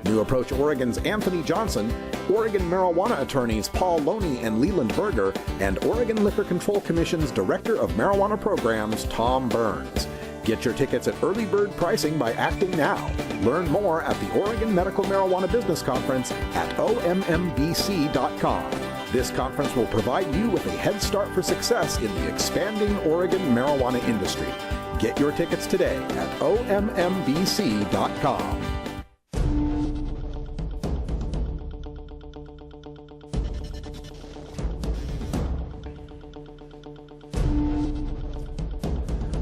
New Approach Oregon's Anthony Johnson, Oregon marijuana attorneys Paul Loney and Leland Berger, and Oregon Liquor Control Commission's Director of Marijuana Programs, Tom Burns. Get your tickets at early bird pricing by acting now. Learn more at the Oregon Medical Marijuana Business Conference at ommbc.com. This conference will provide you with a head start for success in the expanding Oregon marijuana industry. Get your tickets today at ommbc.com.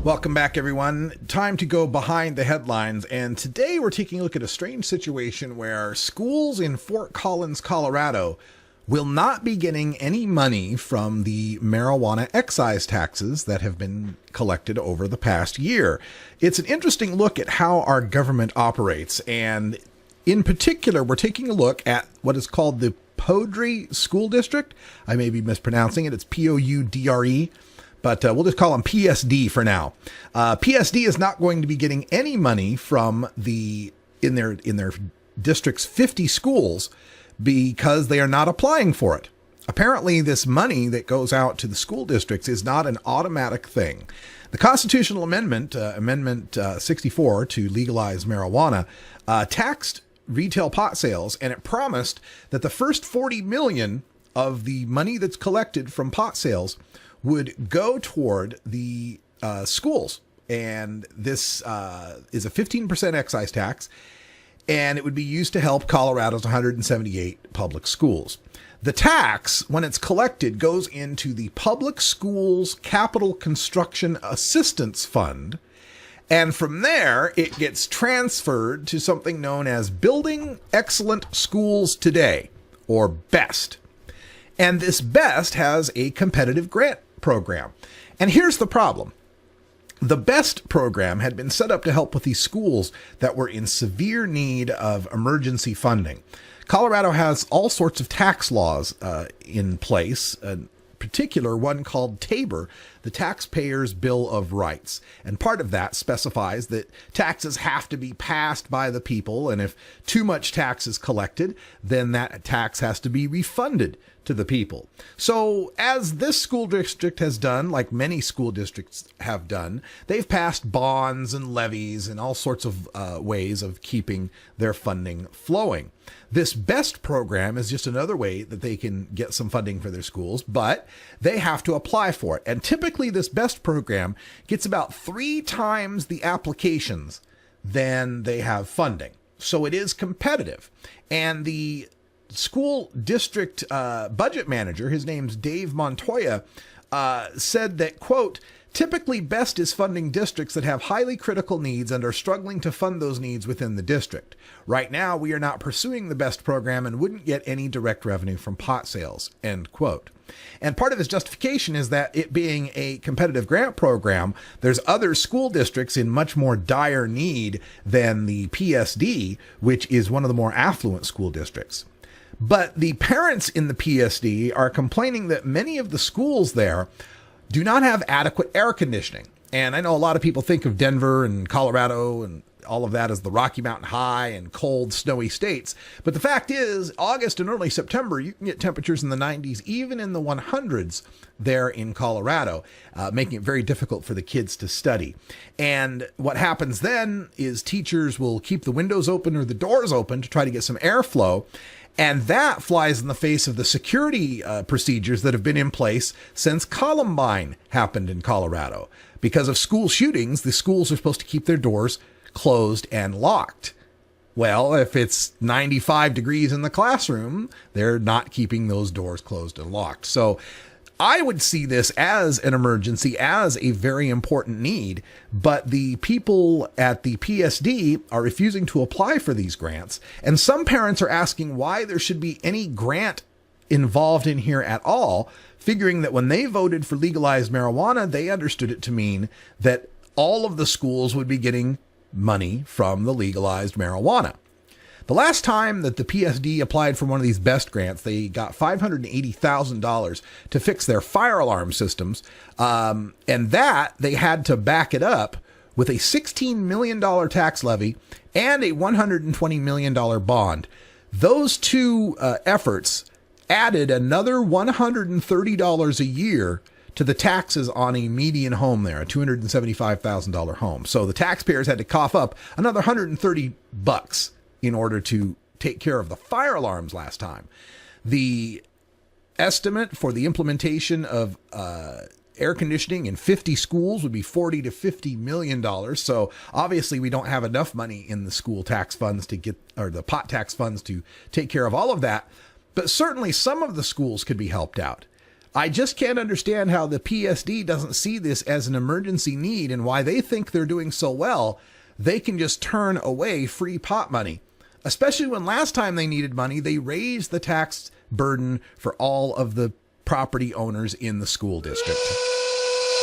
Welcome back, everyone. Time to go behind the headlines, and today we're taking a look at a strange situation where schools in Fort Collins, Colorado will not be getting any money from the marijuana excise taxes that have been collected over the past year. It's an interesting look at how our government operates, and in particular, we're taking a look at what is called the Poudre School District. I may be mispronouncing it. It's Poudre. But we'll just call them PSD for now. PSD is not going to be getting any money from in their district's 50 schools because they are not applying for it. Apparently, this money that goes out to the school districts is not an automatic thing. The constitutional amendment, Amendment 64 to legalize marijuana, taxed retail pot sales, and it promised that the first $40 million of the money that's collected from pot sales would go toward the schools. And this is a 15% excise tax, and it would be used to help Colorado's 178 public schools. The tax, when it's collected, goes into the Public Schools Capital Construction Assistance Fund, and from there, it gets transferred to something known as Building Excellent Schools Today, or BEST. And this BEST has a competitive grant program. And here's the problem. The BEST program had been set up to help with these schools that were in severe need of emergency funding. Colorado has all sorts of tax laws in place, in particular one called TABOR, the Taxpayers' Bill of Rights. And part of that specifies that taxes have to be passed by the people, and if too much tax is collected, then that tax has to be refunded to the people. So as this school district has done, like many school districts have done, they've passed bonds and levies and all sorts of ways of keeping their funding flowing. This BEST program is just another way that they can get some funding for their schools, but they have to apply for it. And typically this BEST program gets about 3 times the applications than they have funding. So it is competitive. And the school district budget manager, his name's Dave Montoya, said that, quote, typically BEST is funding districts that have highly critical needs and are struggling to fund those needs within the district. Right now, we are not pursuing the BEST program and wouldn't get any direct revenue from pot sales, end quote. And part of his justification is that it being a competitive grant program, there's other school districts in much more dire need than the PSD, which is one of the more affluent school districts. But the parents in the PSD are complaining that many of the schools there do not have adequate air conditioning. And I know a lot of people think of Denver and Colorado and all of that as the Rocky Mountain High and cold, snowy states. But the fact is, August and early September, you can get temperatures in the 90s, even in the 100s there in Colorado, making it very difficult for the kids to study. And what happens then is teachers will keep the windows open or the doors open to try to get some airflow. And that flies in the face of the security procedures that have been in place since Columbine happened in Colorado. Because of school shootings, the schools are supposed to keep their doors closed and locked. Well, if it's 95 degrees in the classroom, they're not keeping those doors closed and locked. So I would see this as an emergency, as a very important need, but the people at the PSD are refusing to apply for these grants. And some parents are asking why there should be any grant involved in here at all, figuring that when they voted for legalized marijuana, they understood it to mean that all of the schools would be getting money from the legalized marijuana. The last time that the PSD applied for one of these BEST grants, they got $580,000 to fix their fire alarm systems. And that they had to back it up with a $16 million tax levy and a $120 million bond. Those two efforts added another $130 a year to the taxes on a median home there, a $275,000 home. So the taxpayers had to cough up another $130 in order to take care of the fire alarms last time. The estimate for the implementation of air conditioning in 50 schools would be $40 to $50 million. So obviously we don't have enough money in the school tax funds to get, or the pot tax funds to take care of all of that. But certainly some of the schools could be helped out. I just can't understand how the PSD doesn't see this as an emergency need and why they think they're doing so well. They can just turn away free pot money, especially when last time they needed money, they raised the tax burden for all of the property owners in the school district.